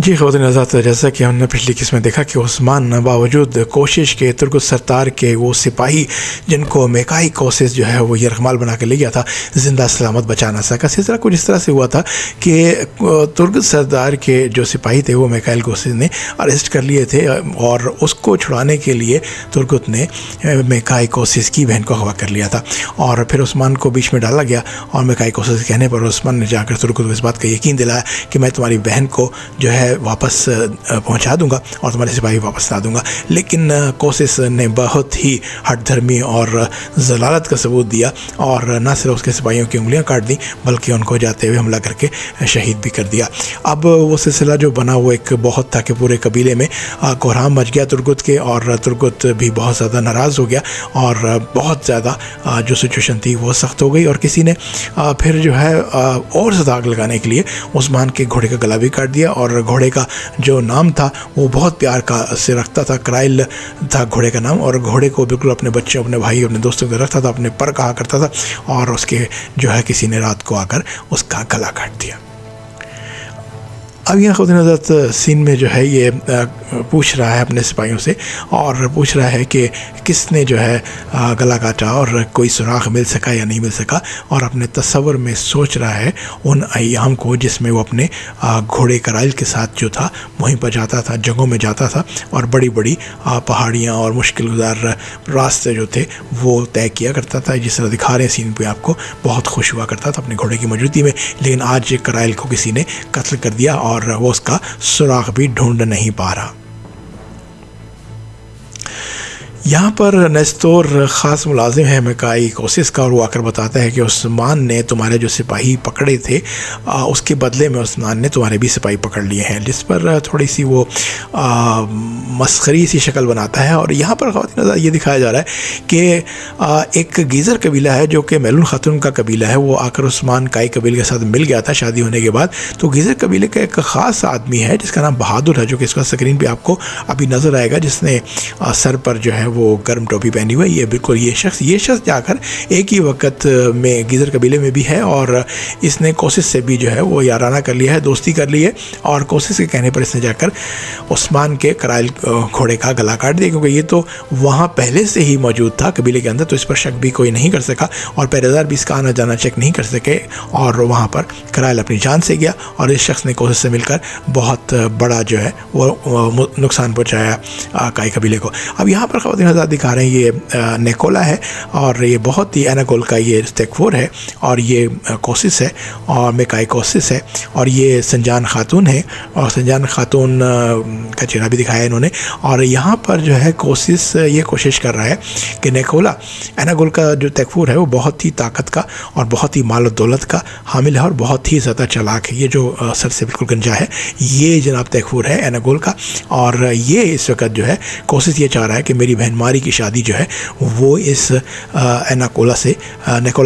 जी ख़वातीन हज़रात, जैसा कि हमने पिछली किस्त में देखा कि उस्मान बावजूद कोशिश के तुर्क सरदार के वो सिपाही जिनको मेकाई कोसिस जो है वो यरगमाल बना के ले गया था, ज़िंदा सलामत बचा ना सका। सिलसिला कुछ इस तरह से हुआ था कि तुर्क सरदार के जो सिपाही थे वो मेकाई कोसिस ने अरेस्ट कर लिए थे और उसको छुड़ाने के लिए तुर्गुत ने मेकाई कोसिस की बहन को अगवा कर लिया था और फिर उस्मान को बीच में डाला गया और मेकाई कोसिस के कहने पर उस्मान ने जाकर तुर्गुत को इस बात का यकीन दिलाया कि मैं तुम्हारी बहन को जो है वापस पहुंचा दूंगा और तुम्हारे सिपाही वापस ला दूंगा। लेकिन कोसिस ने बहुत ही हठधर्मी और जलालत का सबूत दिया और न सिर्फ उसके सिपाहियों की उंगलियां काट दी बल्कि उनको जाते हुए हमला करके शहीद भी कर दिया। अब वो सिलसिला जो बना वो एक बहुत था कि पूरे कबीले में कोहराम मच गया तुर्गुत के और तुर्गुत भी बहुत ज़्यादा नाराज़ हो गया और बहुत ज़्यादा जो सिचुएशन थी वो सख्त हो गई और किसी ने फिर जो है और ज़्यादा आग लगाने के लिए उस्मान के घोड़े का गला भी काट दिया और घोड़े का जो नाम था वो बहुत प्यार का से रखता था, कराइल था घोड़े का नाम और घोड़े को बिल्कुल अपने बच्चों, अपने भाई, अपने दोस्तों को रखता था, अपने पर कहा करता था और उसके जो है किसी ने रात को आकर उसका गला काट दिया। अब यहाँ खुद नज़र सीन में जो है ये पूछ रहा है अपने सिपाहियों से और पूछ रहा है कि किसने जो है गला काटा और कोई सुराग मिल सका या नहीं मिल सका और अपने तस्वर में सोच रहा है उन अय्याम को जिसमें वो अपने घोड़े कराइल के साथ जो था वहीं पर जाता था, जंगों में जाता था और बड़ी बड़ी पहाड़ियाँ और मुश्किल गुजार रास्ते जो थे वो तय किया करता था। जिस तरह दिखा रहे हैं सीन पे आपको, बहुत खुश हुआ करता था अपने घोड़े की मौजूदगी में। लेकिन आज कराइल को किसी ने कत्ल कर दिया और वो उसका सुराग भी ढूंढ नहीं पा रहा। यहाँ पर नेस्तोर ख़ास मुलाजिम है मेकाई कोसिस का और वो आकर बताता है कि उस्मान ने तुम्हारे जो सिपाही पकड़े थे उसके बदले में उस्मान ने तुम्हारे भी सिपाही पकड़ लिए हैं, जिस पर थोड़ी सी वो मस्खरी सी शक्ल बनाता है। और यहाँ पर ख़वातीन ये दिखाया जा रहा है कि एक गीज़र कबीला है जो कि मैलून खातून का कबीला है, वो आकर उस्मान काई कबीले के साथ मिल गया था शादी होने के बाद। तो गीज़र कबीले का एक ख़ास आदमी है जिसका नाम बहादुर है, जो कि इसका स्क्रीन पर आपको अभी नज़र आएगा, जिसने सर पर जो है वो गर्म टोपी पहनी हुई है। ये बिल्कुल ये शख्स जाकर एक ही वक्त में गीज़र कबीले में भी है और इसने कोसिस से भी जो है वो याराना कर लिया है, दोस्ती कर ली है और कोसिस के कहने पर इसने जाकर उस्मान के कराइल घोड़े का गला काट दिया, क्योंकि ये तो वहाँ पहले से ही मौजूद था कबीले के अंदर, तो इस पर शक भी कोई नहीं कर सका और पहरेदार भी इसका आना जाना चेक नहीं कर सके और वहाँ पर कराइल अपनी जान से गया और इस शख्स ने कोसिस से मिलकर बहुत बड़ा जो है वो नुकसान पहुँचाया काई कबीले को। अब यहाँ पर ख़वातीन हज़रात दिखा रहे हैं ये नेकोला है और ये बहुत ही एनागोल का ये तेकफुर है और ये कोसिस है और मेकाई कोसिस है और ये संजान खातून है और संजान खातून का चेहरा भी दिखाया इन्होंने। और यहाँ पर जो है कोसिस ये कोशिश कर रहा है कि नेकोला एनागोल का जो तेकफुर है वो बहुत ही ताकत का और बहुत ही माल दौलत का हामिल है और बहुत ही ज़्यादा चालाक है। ये जो सर से बिल्कुल गंजा है ये जनाब तेकफुर है एनागोल का और ये इस वक्त जो है कोसिस ये चाह रहा है कि मेरी बहन मारी की शादी जो है वो इस नेकोला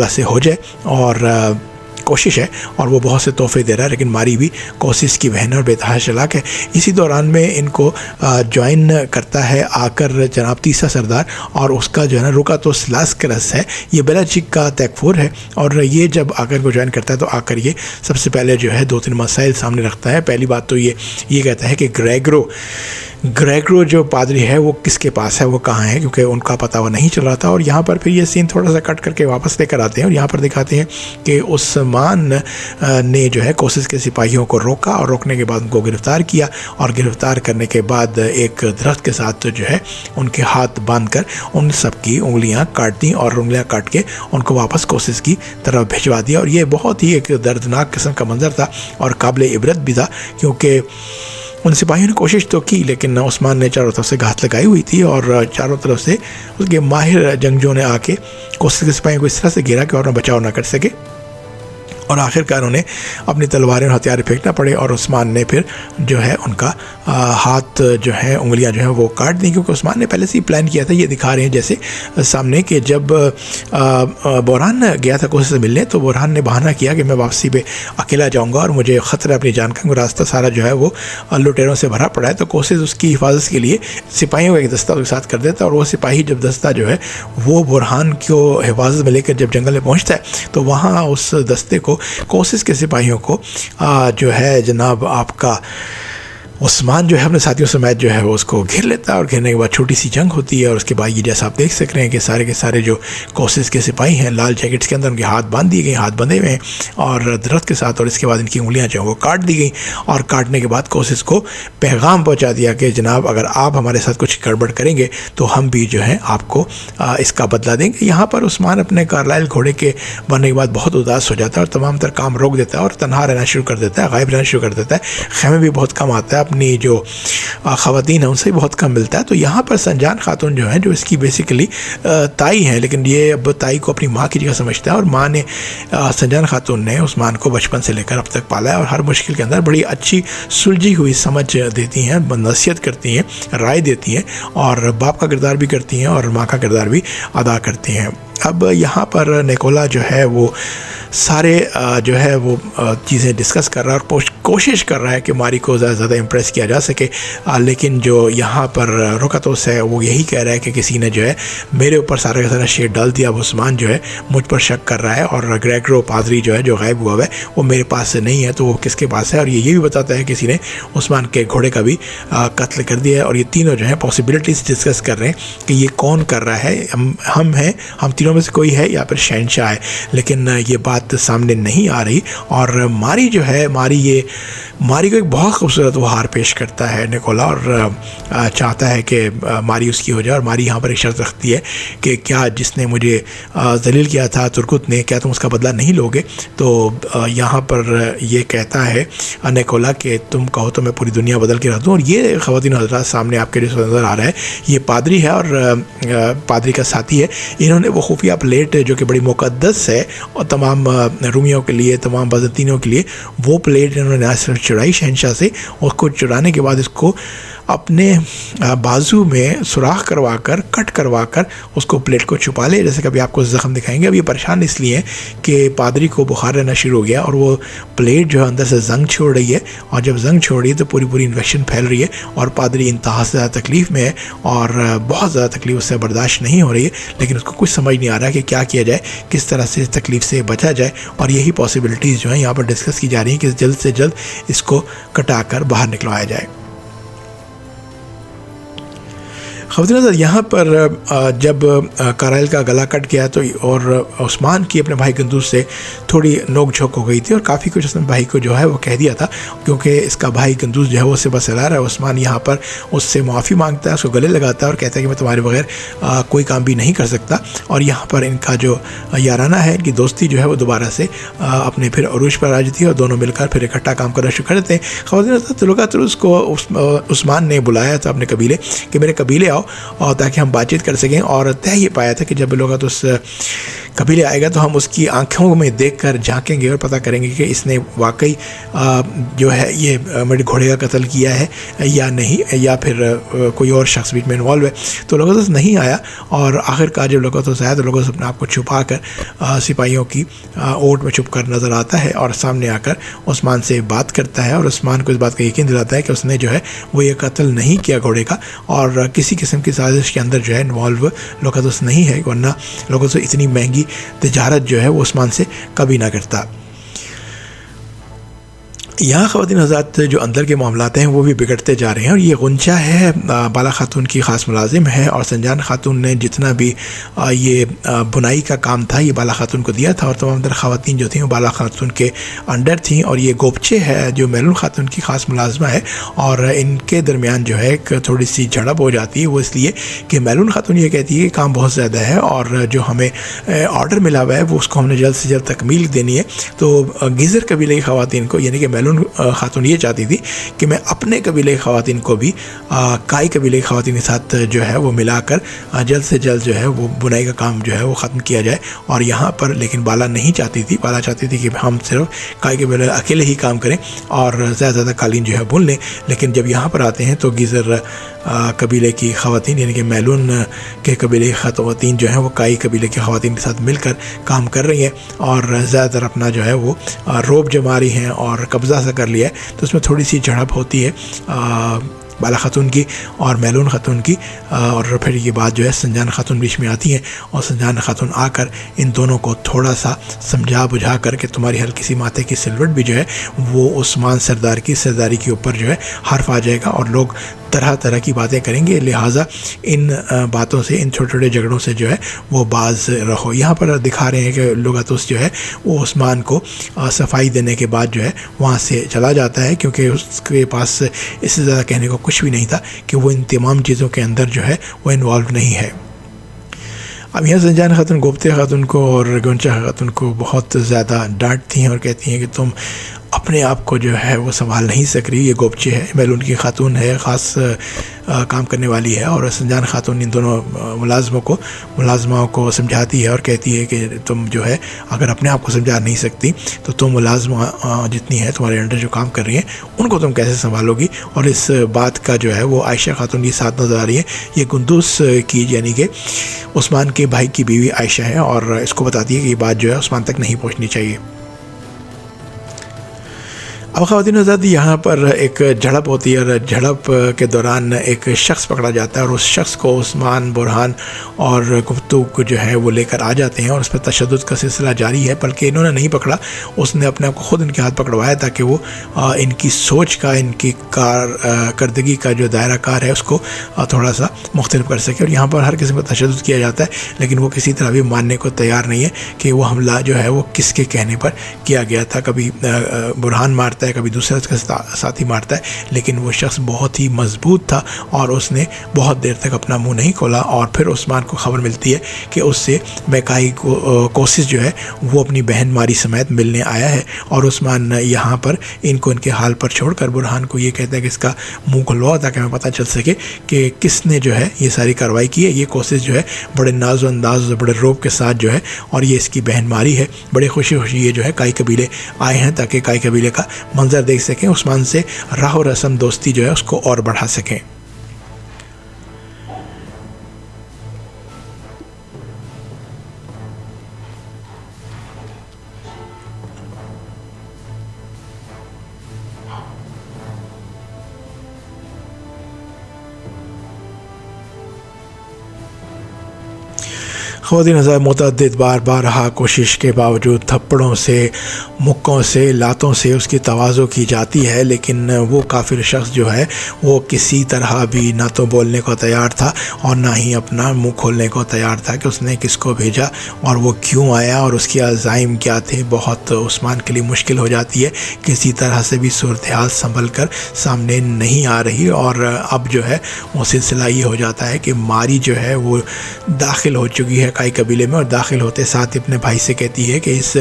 से हो जाए और कोशिश है और वो बहुत से तोहफे दे रहा है, लेकिन मारी भी कोसिस की बहन और बेतहा चलाक है। इसी दौरान में इनको ज्वाइन करता है आकर जनाब तीसरा सरदार और उसका जो है ना रुका तो स्लास्करस है, ये बेलाचिक का तेकफुर है और ये जब आकर को ज्वाइन करता है तो आकर ये सबसे पहले जो है 2-3 मसाइल सामने रखता है। पहली बात तो ये कहता है कि ग्रेगरो जो पादरी है वो किसके पास है, वो कहाँ है, क्योंकि उनका पता वो नहीं चल रहा था। और यहाँ पर फिर ये सीन थोड़ा सा कट करके वापस लेकर आते हैं और यहाँ पर दिखाते हैं कि उस्मान ने जो है कोसिस के सिपाहियों को रोका और रोकने के बाद उनको गिरफ़्तार किया और गिरफ़्तार करने के बाद एक दरख्त के साथ जो है उनके हाथ बांध कर उन सब की उंगलियाँ काट दी और उंगलियाँ काट के उनको वापस कोसिस की तरफ भिजवा दिया। और ये बहुत ही एक दर्दनाक किस्म का मंजर था और काबिल इबरत भी था, क्योंकि उन सिपाहियों ने कोशिश तो की लेकिन उस्मान ने चारों तरफ से घात लगाई हुई थी और चारों तरफ से उसके माहिर जंगजों ने आके कोसिस के सिपाहियों को इस तरह से घेरा कि और बचाव ना कर सके और आखिरकार उन्हें अपनी तलवारें और हथियार फेंकना पड़े और उस्मान ने फिर जो है उनका हाथ जो है उंगलियां जो है वो काट दी, क्योंकि उस्मान ने पहले से ही प्लान किया था। ये दिखा रहे हैं जैसे सामने कि जब बुरहान गया था कोसिस से मिलने तो बुरहान ने बहाना किया कि मैं वापसी पे अकेला जाऊंगा और मुझे ख़तरा अपनी जान का, रास्ता सारा जो है वो लुटेरों से भरा पड़ा है। तो कोसिस उसकी हिफाजत के लिए सिपाहियों का एक दस्ता उसके साथ कर देता और वो सिपाही जब दस्ता जो है वो बुरहान को हिफाजत में लेकर जब जंगल में पहुँचता है तो वहाँ उस दस्ते को कोसिस के सिपाहियों को जो है जनाब आपका उस्मान जो है अपने साथियों समेत जो है वो उसको घेर लेता है और घेरने के बाद छोटी सी जंग होती है और उसके बाद ये जैसा आप देख सक रहे हैं कि सारे के सारे जो कोसेस के सिपाही हैं लाल जैकेट्स के अंदर उनके हाथ बांध दिए गए, हाथ बंधे हुए हैं और दरख्त के साथ, और इसके बाद इनकी उंगलियां जो है वो काट दी गई और काटने के बाद कोसेस को पैगाम पहुँचा दिया कि जनाब अगर आप हमारे साथ कुछ गड़बड़ करेंगे तो हम भी जो है आपको इसका बदला देंगे। यहाँ पर उस्मान अपने कार्लाइल घोड़े के बनने के बाद बहुत उदास हो जाता है और तमाम तर काम रोक देता है और तनहा रहना शुरू कर देता है, गायब रहना शुरू कर देता है। खैमे भी बहुत कम आता है, अपनी जो ख़वातीन है उनसे बहुत कम मिलता है। तो यहाँ पर संजान खातून जो है, जो इसकी बेसिकली ताई है, लेकिन ये अब ताई को अपनी माँ की जगह समझता है और माँ ने संजान खातून ने उस्मान को बचपन से लेकर अब तक पाला है और हर मुश्किल के अंदर बड़ी अच्छी सुलझी हुई समझ देती हैं, नसीहत करती हैं, राय देती हैं और बाप का किरदार भी करती हैं और माँ का किरदार भी अदा करती हैं। अब यहाँ पर निकोला जो है वो सारे जो है वो चीज़ें डिस्कस कर रहा है और कोशिश कर रहा है कि मारी को ज़्यादा से ज़्यादा इम्प्रेस किया जा सके, लेकिन जो यहाँ पर रुकतोस है वो यही कह रहा है कि किसी ने जो है मेरे ऊपर सारा का सारा शेड डाल दिया। अब उस्मान जो है मुझ पर शक कर रहा है और ग्रेगरो पादरी जो है जो गायब हुआ है वो मेरे पास से नहीं है, तो वो किसके पास है। और ये भी बताता है किसी ने उस्मान के घोड़े का भी कत्ल कर दिया है। और ये तीनों जो है पॉसिबिलिटीज़ डिस्कस कर रहे हैं कि ये कौन कर रहा है, हम हैं, हम तीनों में से कोई है या फिर शहनशाह है, लेकिन ये बात सामने नहीं आ रही। और मारी जो है, मारी को एक बहुत खूबसूरत उपहार पेश करता है निकोला और चाहता है कि मारी उसकी हो जाए। और मारी यहाँ पर एक शर्त रखती है कि क्या जिसने मुझे जलील किया था तुर्कुत ने, क्या तुम उसका बदला नहीं लोगे। तो यहाँ पर ये कहता है निकोला कि तुम कहो तो मैं पूरी दुनिया बदल के रख दूँ। और ये ख़वातीन हज़रात सामने आपके जो नज़र आ रहा है, ये पादरी है और पादरी का साथी है। इन्होंने वो खुफिया प्लेट जो कि बड़ी मुक़द्दस है और तमाम रूमियों के लिए, तमाम बज़ंतीनों के लिए, वो प्लेट इन्होंने सिर्फ चुराई शहनशाह से। उसको चुराने के बाद इसको अपने बाजू में सुराख करवाकर, कट करवाकर उसको प्लेट को छुपा ले, जैसे कभी आपको ज़ख्म दिखाएंगे। अब ये परेशान इसलिए कि पादरी को बुखार रहना शुरू हो गया और वो प्लेट जो है अंदर से जंग छोड़ रही है और जब जंग छोड़ रही है तो पूरी इन्फेक्शन फैल रही है और पादरी इंतहा से ज़्यादा तकलीफ़ में है और बहुत ज़्यादा तकलीफ़ उससे बर्दाश्त नहीं हो रही है। लेकिन उसको कुछ समझ नहीं आ रहा कि क्या किया जाए, किस तरह से इस तकलीफ़ से बचा जाए। और यही पॉसिबिलिटीज़ जो हैं यहाँ पर डिस्कस की जा रही हैं कि जल्द से जल्द इसको कटाकर बाहर निकलवाया जाए। ख़वातीन यहाँ पर जब कार्लाइल का गला कट गया तो और उस्मान की अपने भाई गंदूस से थोड़ी नोक झोंक हो गई थी और काफ़ी कुछ उसने भाई को जो है वो कह दिया था, क्योंकि इसका भाई गंदूस जो है वो सिपा सलार है। उस्मान यहाँ पर उससे माफ़ी मांगता है, उसको गले लगाता है और कहता है कि मैं तुम्हारे बगैर कोई काम भी नहीं कर सकता। और यहाँ पर इनका जो याराना है, इनकी दोस्ती जो है वो दोबारा से अपने फिर अरूज पर आ जाती है और दोनों मिलकर फिर इकट्ठा काम करना शुरू कर देते हैं। ख़वातीन तुलुकातुरुस को उस्मान ने बुलाया था अपने कबीले कि मेरे कबीले आओ और ताकि हम बातचीत कर सकें। और तय ये पाया था कि जब लोग तो उस कबीले आएगा तो हम उसकी आंखों में देखकर झांकेंगे और पता करेंगे कि इसने वाकई जो है ये मेरे घोड़े का कत्ल किया है या नहीं, या फिर कोई और शख्स बीच में इन्वॉल्व है। तो लोगों से नहीं आया और आखिरकार जब लोगों से आया तो लोगों से अपने आप को छुपा कर सिपाहियों की ओट में छुप कर नज़र आता है और सामने आकर उस्मान से बात करता है और उस्मान को इस बात का यकीन दिलाता है कि उसने जो है वो ये कत्ल नहीं किया घोड़े का और किसी किस्म की साजिश के अंदर जो है इन्वॉल्व लोगों नहीं है, वरना लोगों से इतनी महंगी तिजारत जो है वो उस्मान से कभी ना करता। यहाँ ख़वातीन हज़रात जो अंदर के मामलात हैं वो भी बिगड़ते जा रहे हैं। और ये गुंजा है, बाला खातून की ख़ास मुलाजिम है और संजान खातून ने जितना भी ये बुनाई का काम था ये बाला खातून को दिया था और तमाम तर ख़वातीन जो थी वो बाला खातून के अंडर थी। और ये गोपचे है जो मैलून खातून की ख़ास मुलाजमा है और इनके दरमियान जो है एक थोड़ी सी झड़प हो जाती है। वो इसलिए कि मैलून खातून ये कहती है कि काम बहुत ज़्यादा है और जो हमें ऑर्डर मिला हुआ है वो उसको हमने जल्द से जल्द तकमील देनी है। तो गीज़र कबीले की ख़वातीन को, यानी कि मैलून खातून ये चाहती थी कि मैं अपने कबीले की ख़वातीन को भी काई कबीले की ख़वातीन के साथ जो है वो मिलाकर जल्द से जल्द जो है वो बुनाई का काम जो है वो ख़त्म किया जाए। और यहाँ पर लेकिन बाला नहीं चाहती थी, बाला चाहती थी कि हम सिर्फ काई कबीले अकेले ही काम करें और ज़्यादा ज़्यादा कालीन जो है बुन लें। लेकिन जब यहाँ पर आते हैं तो गीज़र कबीले की ख़वातीन यानी कि मैलून के कबीले की ख़वातीन जो हैं वो काई कबीले की ख़वातीन के साथ मिलकर काम कर रही हैं और ज़्यादातर अपना जो है वो रोब जमा रही हैं और कब्ज़ा सा कर लिया है। तो उसमें थोड़ी सी झड़प होती है बाला खातून की और मैलून खातून की। और फिर ये बात जो है संजाना खातून बीच में आती हैं और संजाना खातून आकर इन दोनों को थोड़ा सा समझा बुझा कर के तुम्हारी हल्की सी माथे की सिलवट भी जो है वो उस्मान सरदार की सरदारी के ऊपर जो है हर्फ आ जाएगा और लोग तरह तरह की बातें करेंगे। लिहाजा इन बातों से, इन छोटे छोटे झगड़ों से जो है वो बाज रहो। यहाँ पर दिखा रहे हैं कि लुगातुस जो है वो उस्मान को सफाई देने के बाद जो है वहाँ से चला जाता है, क्योंकि उसके पास इससे ज़्यादा कहने को कुछ भी नहीं था कि वो इन तमाम चीज़ों के अंदर जो है वो इन्वॉल्व नहीं है। अब यहाँ संजाना खातून गोपतिया खातून को और गुंचा खातून को बहुत ज़्यादा डांटती हैं और कहती हैं कि तुम अपने आप को जो है वो संभाल नहीं सक रही। ये गोपची है, मैलून की खातून है, ख़ास काम करने वाली है। और संजाना खातून इन दोनों मुलाजमाओं को समझाती है और कहती है कि तुम जो है अगर अपने आप को समझा नहीं सकती तो तुम मुलाजमा जितनी है तुम्हारे अंडर जो काम कर रही हैं उनको तुम कैसे संभालोगी। और इस बात का जो है वो आयशा खातून की साथ नज़र आ रही है। ये कुंदूस की यानी कि उस्मान के भाई की बीवी आयशा है और इसको बताती है कि ये बात जो है उस्मान तक नहीं पहुँचनी चाहिए। अब ख़वातीन हज़रात यहाँ पर एक झड़प होती है और झड़प के दौरान एक शख्स पकड़ा जाता है और उस शख्स को उस्मान, बुरहान और गुफ्तू को जो है वो लेकर आ जाते हैं और उस पर तशद्दुद का सिलसिला जारी है। बल्कि इन्होंने नहीं पकड़ा, उसने अपने आप को ख़ुद इनके हाथ पकड़वाया ताकि वो इनकी सोच का, इनकी करदगी का जो दायरा कार है उसको थोड़ा सा मुख्तलिफ कर सके। और यहाँ पर हर किस्म का तशद्दुद किया जाता है, लेकिन वो किसी तरह भी मानने को तैयार नहीं है कि वो हमला जो है वो किसके कहने पर किया गया था। कभी बुरहान मारता है, कभी दूसरा उसका साथी मारता है, लेकिन वो शख्स बहुत ही मजबूत था और उसने बहुत देर तक अपना मुंह नहीं खोला। और फिर उस्मान को खबर मिलती है कि उससे मैकाई कोशिश जो है वो अपनी बहन मारी समेत मिलने आया है। और उस्मान यहाँ पर इनको इनके हाल पर छोड़कर बुरहान को ये कहता है कि इसका मुंह खुलवाओ ताकि हमें पता चल सके कि किसने जो है ये सारी कार्रवाई की है। ये कोशिश जो है बड़े नाज़ो अंदाज, बड़े रोब के साथ जो है और ये इसकी बहन मारी है। बड़े खुशी खुशी ये जो है काई कबीले आए हैं ताकि काई कबीले का मंजर देख सकें, उस्मान से राह रस्म दोस्ती जो है उसको और बढ़ा सकें। ख़वातीन हज़रात मुतअद्दिद बार कोशिश के बावजूद थप्पड़ों से, मुक्कों से, लातों से उसकी तवाज़ो की जाती है, लेकिन वो काफिर शख्स जो है वो किसी तरह भी ना तो बोलने को तैयार था और ना ही अपना मुंह खोलने को तैयार था कि उसने किसको भेजा और वो क्यों आया और उसके अज़ाइम क्या थे। बहुत उस्मान के लिए मुश्किल हो जाती है, किसी तरह से भी सूरत हाल संभल कर सामने नहीं आ रही। और अब जो है वो सिलसिला ये हो जाता है कि मारी जो है वो दाखिल हो चुकी है काई कबीले में और दाखिल होते साथ ही अपने भाई से कहती है कि इस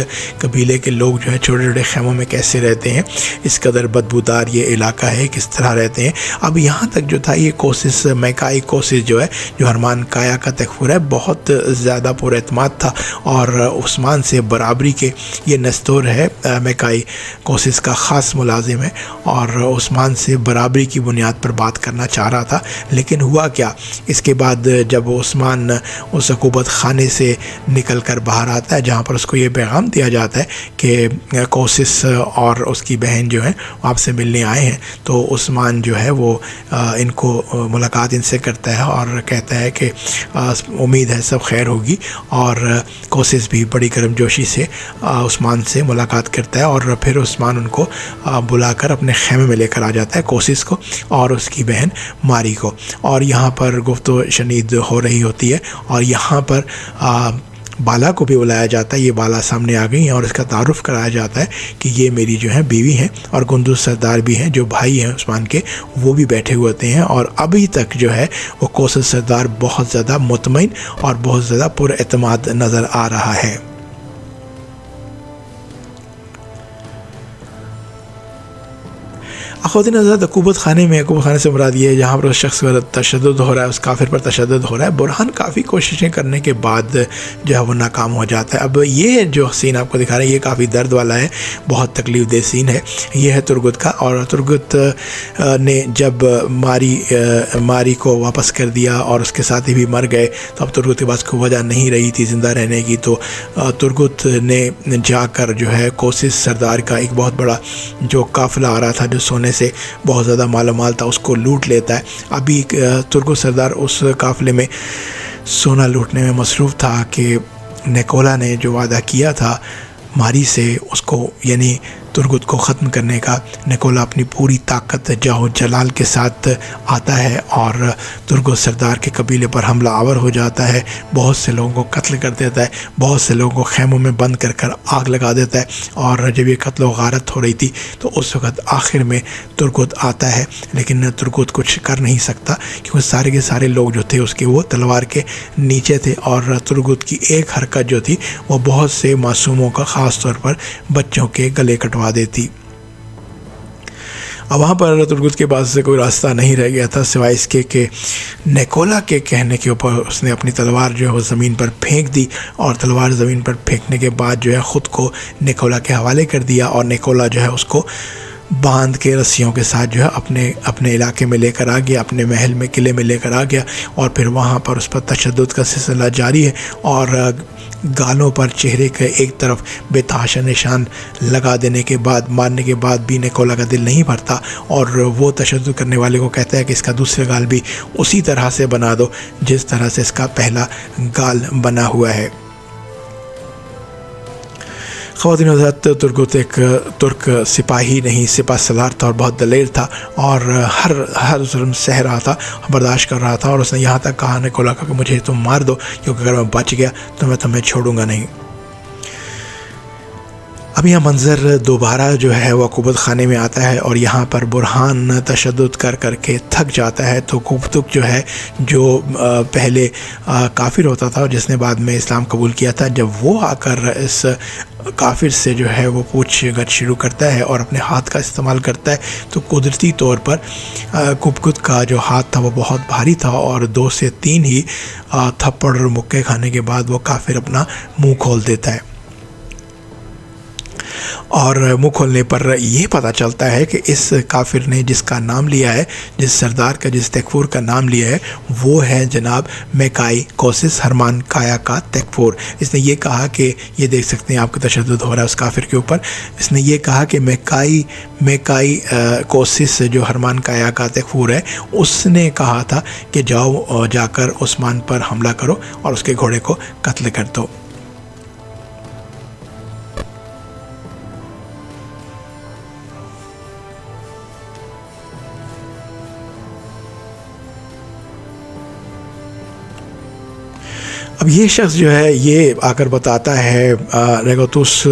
कबीले के लोग जो है छोटे छोटे खैमों में कैसे रहते हैं, इस कदर बदबूदार ये इलाका है, किस तरह रहते हैं। अब यहाँ तक जो था ये कोशिश, मैकाई कोशिश जो है, जो हरमान काया का तकफुर है, बहुत ज़्यादा पुरएतमाद था और उस्मान से बराबरी के ये नस्तूर है। मैकाई कोशिश का ख़ास मुलाजिम है और उस्मान से बराबरी की बुनियाद पर बात करना चाह रहा था। लेकिन हुआ क्या, इसके बाद जब उस्मान उस हुकूमत खाने से निकल कर बाहर आता है जहाँ पर उसको ये पैगाम दिया जाता है कि कोशिश और उसकी बहन जो है आपसे मिलने आए हैं, तो उस्मान जो है वो इनको मुलाकात इनसे करता है और कहता है कि उम्मीद है सब खैर होगी। और कोशिश भी बड़ी गर्मजोशी से उस्मान से मुलाकात करता है और फिर उस्मान उनको बुलाकर अपने खेमे में लेकर आ जाता है, कोशिश को और उसकी बहन मारी को। और यहाँ पर गुफ्तगू शनीद हो रही होती है और यहाँ पर बाला को भी बुलाया जाता है। ये बाला सामने आ गई हैं और इसका तारुफ़ कराया जाता है कि ये मेरी जो है बीवी हैं और कुंदूस सरदार भी हैं, जो भाई हैं उस्मान के, वो भी बैठे हुए होते हैं। और अभी तक जो है वो कोशिश सरदार बहुत ज़्यादा मुतमईन और बहुत ज़्यादा पुरएतमाद नज़र आ रहा है। ख़वातीन हज़रात हुकूमत खाने से मुराद ये है जहाँ पर उस शख्स पर तशद्दुद हो रहा है, उस काफिर पर तशद्दुद हो रहा है। बुरहान काफ़ी कोशिशें करने के बाद जो है वो नाकाम हो जाता है। अब ये जो सीन आपको दिखा रहे हैं ये काफ़ी दर्द वाला है, बहुत तकलीफ़ दह सीन है। ये है तुर्गुत का और तुर्गुत ने जब मारी को वापस कर दिया और उसके साथी भी मर गए तो अब तुर्गुत के पास कोई वजह नहीं रही थी ज़िंदा रहने की। तो तुर्गुत ने जाकर जो है कोशिश सरदार का एक बहुत बड़ा जो काफ़िला आ रहा था, जो सोने से बहुत ज़्यादा मालामाल था उसको लूट लेता है। अभी तुर्को सरदार उस काफ़िले में सोना लूटने में मसरूफ़ था कि निकोला ने जो वादा किया था मारी से उसको यानी तुर्गुत को ख़त्म करने का, निकोला अपनी पूरी ताकत जाहो जलाल के साथ आता है और तुर्गुत सरदार के कबीले पर हमला आवर हो जाता है। बहुत से लोगों को कत्ल कर देता है, बहुत से लोगों को खैमों में बंद कर कर आग लगा देता है। और जब ये कत्ल गारत हो रही थी तो उस वक़्त आखिर में तुर्गुत आता है, लेकिन तुर्गुत कुछ कर नहीं सकता क्योंकि सारे के सारे लोग जो थे उसके वो तलवार के नीचे थे। और तुर्गुत की एक हरकत जो थी वो बहुत से मासूमों का, ख़ास तौर पर बच्चों के गले कटवा देती। अब वहाँ पर तुर्गुत के पास से कोई रास्ता नहीं रह गया था सिवाय इसके कि निकोला के कहने के ऊपर उसने अपनी तलवार जो है वो ज़मीन पर फेंक दी। और तलवार ज़मीन पर फेंकने के बाद जो है ख़ुद को निकोला के हवाले कर दिया और निकोला जो है उसको बांध के रस्सियों के साथ जो है अपने इलाके में लेकर आ गया, अपने महल में, किले में लेकर आ गया। और फिर वहाँ पर उस पर तशद्दुद का सिलसिला जारी है और गालों पर, चेहरे के एक तरफ बेतहाशा निशान लगा देने के बाद, मारने के बाद भी निकोला का दिल नहीं भरता और वो तशद्दुद करने वाले को कहता है कि इसका दूसरा गाल भी उसी तरह से बना दो जिस तरह से इसका पहला गाल बना हुआ है। ख़वातीन हज़रात, तुर्गुत एक तुर्क सिपाही नहीं, सिपा सलार था और बहुत दलेर था और हर जुल्म सह रहा था, बर्दाश्त कर रहा था। और उसने यहाँ तक कहा निकोला का कि मुझे तुम मार दो क्योंकि अगर मैं बच गया तो मैं तुम्हें छोड़ूंगा नहीं। अब यह मंज़र दोबारा जो है वह कुबत खाने में आता है और यहाँ पर बुरहान तशद्दुद कर करके थक जाता है। तो कुबतुक जो है, जो पहले काफिर होता था और जिसने बाद में इस्लाम कबूल किया था, जब वो आकर इस काफिर से जो है वो पूछगछ शुरू करता है और अपने हाथ का इस्तेमाल करता है तो कुदरती तौर पर कुबतुक का जो हाथ था वो बहुत भारी था और 2 से 3 ही थप्पड़ और मुक्के खाने के बाद वो काफिर अपना मुँह खोल देता है। और मुँह खोलने पर यह पता चलता है कि इस काफिर ने जिसका नाम लिया है, जिस सरदार का, जिस तकफूर का नाम लिया है, वो है जनाब मेकाई कोसिस हरमान काया का तकफूर। इसने ये कहा कि ये देख सकते हैं आपको तशद्दुद हो रहा है उस काफिर के ऊपर। इसने ये कहा कि मेकाई कोसिस जो हरमान काया का तकफूर है, उसने कहा था कि जाओ जाकर उस्मान पर हमला करो और उसके घोड़े को कत्ल कर दो। अब ये शख्स जो है ये आकर बताता है रेगोतुस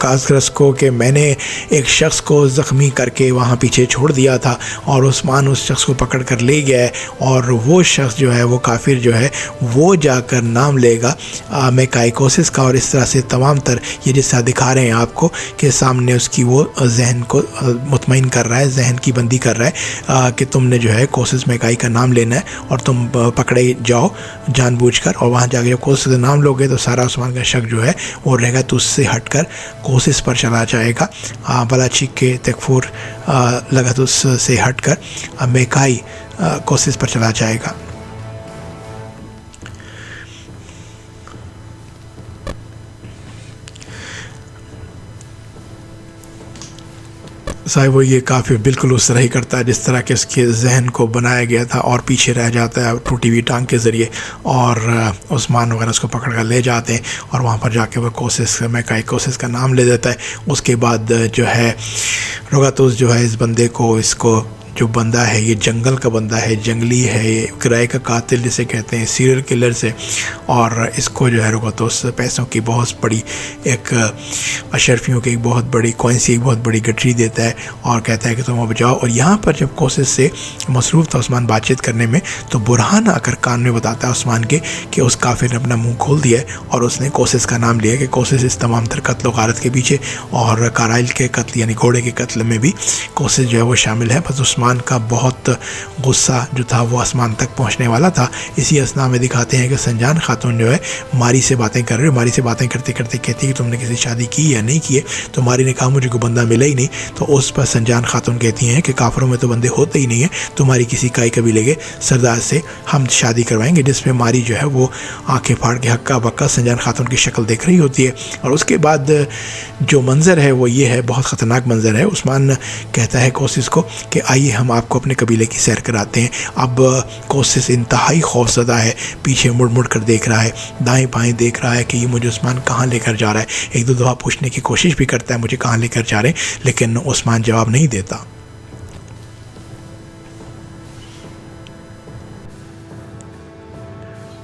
कासग्रस को कि मैंने एक शख्स को ज़ख्मी करके वहाँ पीछे छोड़ दिया था और उस्मान उस शख्स को पकड़ कर ले गया है और वो शख्स जो है, वो काफिर जो है, वो जाकर नाम लेगा मेकाई कोसिस का। और इस तरह से तमाम तर ये जिस दिखा रहे हैं आपको कि सामने उसकी वो जहन को मुतमईन कर रहा है, जहन की बंदी कर रहा है कि तुमने जो है कोसिस मेकाई का नाम लेना है और तुम पकड़े जाओ जानबूझकर। और वहाँ जाकर जब कोसिस का नाम लोगे तो सारा उस्मान का शक जो है वो रहेगा तो उससे हटकर कोसिस पर चला जाएगा। बलाची के तकफूर लगातुस से हटकर मेकाई कोसिस पर चला जाएगा। साहिब वो ये काफ़ी बिल्कुल उस तरह ही करता है जिस तरह के उसके जहन को बनाया गया था और पीछे रह जाता है टूटी हुई टांग के ज़रिए और उस्मान वगैरह उसको पकड़ कर ले जाते हैं और वहाँ पर जाके वो कोसिस मेकाई कोसिस का नाम ले देता है। उसके बाद जो है रोगातुस जो है इस बंदे को, इसको जो बंदा है ये जंगल का बंदा है, जंगली है, ये किराए का कातिल जिसे कहते हैं, सीरियल किलर से, और इसको जो है रोगातुस पैसों की बहुत बड़ी एक अशरफियों की एक बहुत बड़ी कॉइंस की एक बहुत बड़ी गठरी देता है और कहता है कि तुम अब जाओ। और यहाँ पर जब कोसिस से मसरूफ़ था उस्मान बातचीत करने में तो बुरहान आकर कान में बताता है उस्मान के कि उस काफिर ने अपना मुँह खोल दिया है और उसने कोसिस का नाम लिया कि कोसिस इस तमाम तर कत्ल गारत के पीछे और काराइल के कत्ल यानी घोड़े के कत्ल में भी कोसिस जो है वो शामिल है। बस उस्मान उस्मान का बहुत गुस्सा जो था वो आसमान तक पहुंचने वाला था। इसी असना में दिखाते हैं कि संजान खातून जो है मारी से बातें कर रही है। मारी से बातें करते करते कहती है कि तुमने किसी शादी की या नहीं की है। तो मारी ने कहा मुझे कोई बंदा मिला ही नहीं। तो उस पर संजान खातून कहती हैं कि काफरों में तो बंदे होते ही नहीं है, तुम्हारी किसी काई कबीले के सरदार से हम शादी करवाएंगे। जिस पे मारी जो है वो आंखें फाड़ के हक्का बक्का संजान खातून की शक्ल देख रही होती है। और उसके बाद जो मंज़र है वो ये है, बहुत ख़तरनाक मंज़र है। उस्मान कहता है कोशिश को कि आइए हम आपको अपने कबीले की सैर कराते हैं। अब कोशिश इंतहाई खौफज़दा है, पीछे मुड़ मुड़ कर देख रहा है, दाएं बाएं देख रहा है कि ये मुझे उस्मान कहाँ लेकर जा रहा है। एक दो दफ़ा पूछने की कोशिश भी करता है मुझे कहाँ लेकर जा रहे हैं, लेकिन उस्मान जवाब नहीं देता।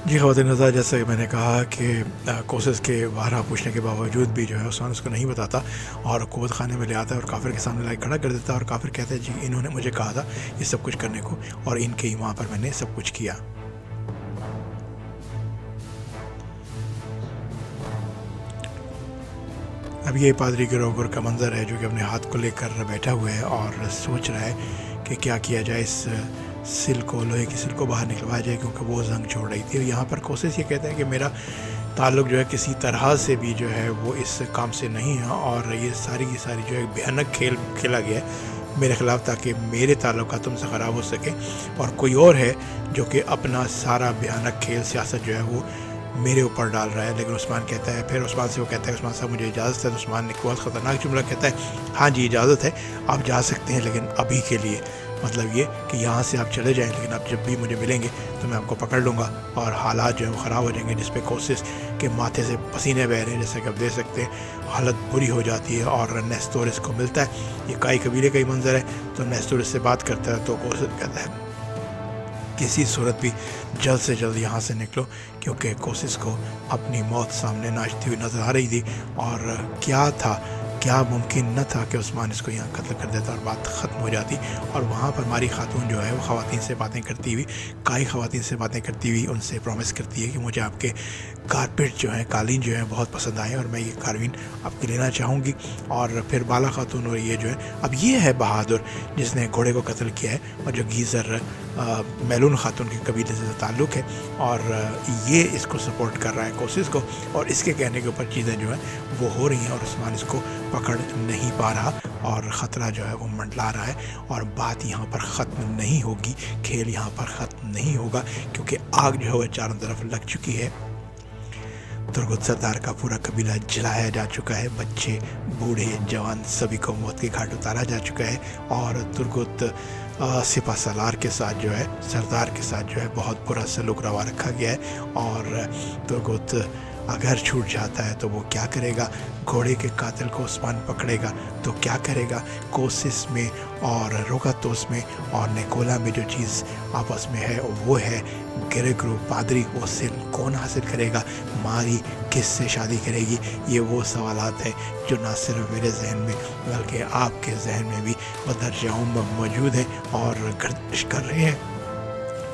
जी ख़वातीन हज़रात, जैसे कि मैंने कहा कि कोशिश के बारह पूछने के बावजूद भी जो है उस्मान उसको नहीं बताता और कुव्वत खाने में ले आता है और काफिर के सामने ला खड़ा कर देता है। और काफिर कहते हैं जी इन्होंने मुझे कहा था ये सब कुछ करने को और इनके ही वहाँ पर मैंने सब कुछ किया। अब ये पादरी गिरोह का मंजर है जो कि अपने हाथ को लेकर बैठा हुआ है और सोच रहा है कि क्या किया जाए, इस सिल को, लोहे की सिल को बाहर निकलवाया जाए क्योंकि वो जंग छोड़ रही थी। और यहाँ पर कोशिश ये कहता है कि मेरा ताल्लुक़ जो है किसी तरह से भी जो है वो इस काम से नहीं है और ये सारी की सारी जो है भयानक खेल खेला गया है मेरे ख़िलाफ़ ताकि मेरे ताल्लुक़ात तुमसे ख़राब हो सके। और कोई और है जो कि अपना सारा भयानक खेल सियासत जो है वो मेरे ऊपर डाल रहा है। लेकिन उस्मान कहता है, फिर उस्मान से वो कहता है उस्मान साहब मुझे इजाज़त है। तो उस्मान ने बहुत ख़तरनाक जुमला कहता है हाँ जी इजाज़त है, आप जा सकते हैं लेकिन अभी के लिए, मतलब ये कि यहाँ से आप चले जाएं लेकिन आप जब भी मुझे मिलेंगे तो मैं आपको पकड़ लूँगा। और हालात जो है वो ख़राब हो जाएंगे, जिस पे कोशिश के माथे से पसीने बह रहे हैं जैसे कि आप देख सकते हैं। हालत बुरी हो जाती है और नेस्तोरिस को मिलता है, ये काई कबीले का ही मंजर है। तो नेस्तोरिस से बात करता है तो कोशिश कहता है किसी सूरत भी जल्द से जल्द यहाँ से निकलो, क्योंकि कोशिश को अपनी मौत सामने नाचती हुई नज़र आ रही थी। और क्या मुमकिन न था कि उस्मान इसको यहाँ कत्ल कर देता और बात ख़त्म हो जाती। और वहाँ पर मारी खातून जो है वो ख़वातीन से बातें करती हुई, काई ख़वातीन से बातें करती हुई उनसे प्रॉमिस करती है कि मुझे आपके कारपेट जो है, कालीन जो है बहुत पसंद आए और मैं ये कालीन आपकी लेना चाहूँगी। और फिर बाला खातून और ये जो है, अब ये है बहादुर जिसने घोड़े को कत्ल किया है और जो गीज़र मैलून खातून के कबीले से ताल्लुक़ है और ये इसको सपोर्ट कर रहा है कोशिश को। और इसके कहने के ऊपर चीज़ें जो है वो हो रही हैं और उस्मान इसको पकड़ नहीं पा रहा और ख़तरा जो है वो मंडला रहा है। और बात यहाँ पर ख़त्म नहीं होगी, खेल यहाँ पर ख़त्म नहीं होगा, क्योंकि आग जो है वो चारों तरफ लग चुकी है। तुर्गुत सरदार का पूरा कबीला जलाया जा चुका है, बच्चे बूढ़े जवान सभी को मौत के घाट उतारा जा चुका है। और तुर्गुत सिपा सलार के साथ जो है, सरदार के साथ जो है बहुत बुरा सलूक रवा रखा गया है। और तुर्गुत अगर छूट जाता है तो वो क्या करेगा, घोड़े के कातिल को उस्मान पकड़ेगा तो क्या करेगा। कोशिश में और रोगातोस में और निकोला में जो चीज़ आपस में है वो है गिरेग्रो पादरी, वो सिल कौन हासिल करेगा, मारी किस से शादी करेगी। ये वो सवालात हैं जो ना सिर्फ मेरे जहन में बल्कि आपके जहन में भी बदरजाओं में मौजूद हैं और गर्दिश कर रहे हैं।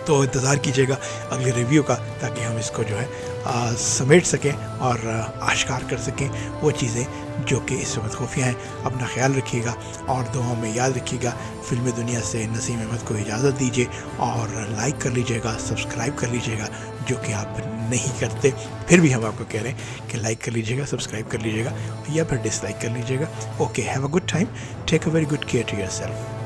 तो इंतज़ार कीजिएगा अगले रिव्यू का, ताकि हम इसको जो है समेट सकें और आश्कार कर सकें वो चीज़ें जो कि इस वक्त खुफिया हैं। अपना ख्याल रखिएगा और दुआओं में याद रखिएगा। फिल्मी दुनिया से नसीम अहमद को इजाज़त दीजिए और लाइक कर लीजिएगा, सब्सक्राइब कर लीजिएगा, जो कि आप नहीं करते। फिर भी हम आपको कह रहे हैं कि लाइक कर लीजिएगा, सब्सक्राइब कर लीजिएगा या फिर डिसलाइक कर लीजिएगा। Okay, have a good time, take a very good care to yourself.